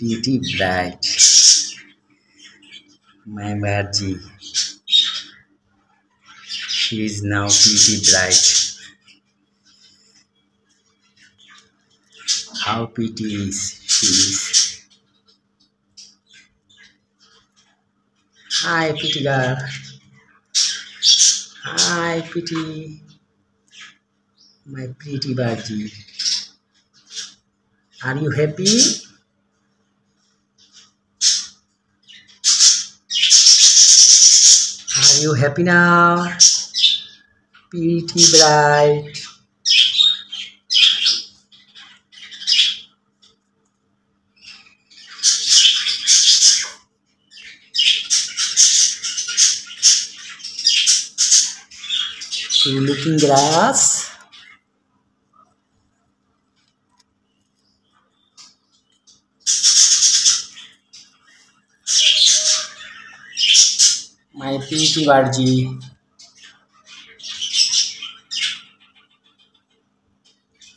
pretty bright. My budgie. She is now pretty bright. How pretty is she is. Hi, pretty girl. Hi, pretty. My pretty budgie. Are you happy? Are you happy now? Pretty bright. You looking grass? My pretty budgie.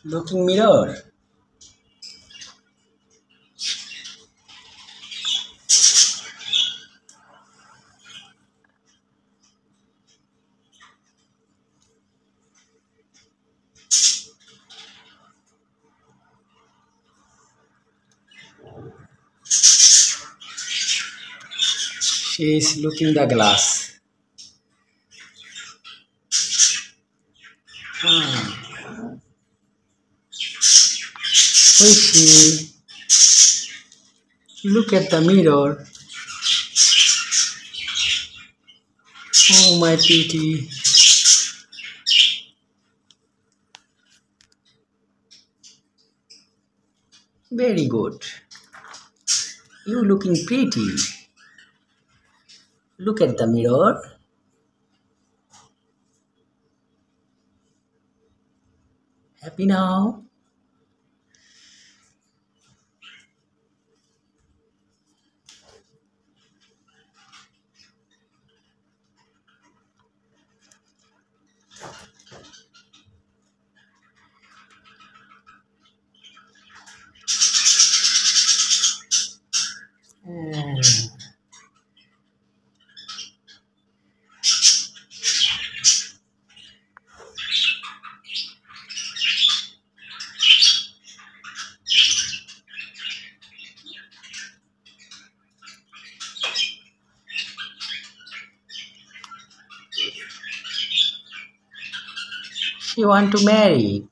Looking mirror. She is looking the glass. Who is she? Look at the mirror. Oh, my pretty. Very good. You looking pretty. Look at the mirror. Happy now? She want to marry.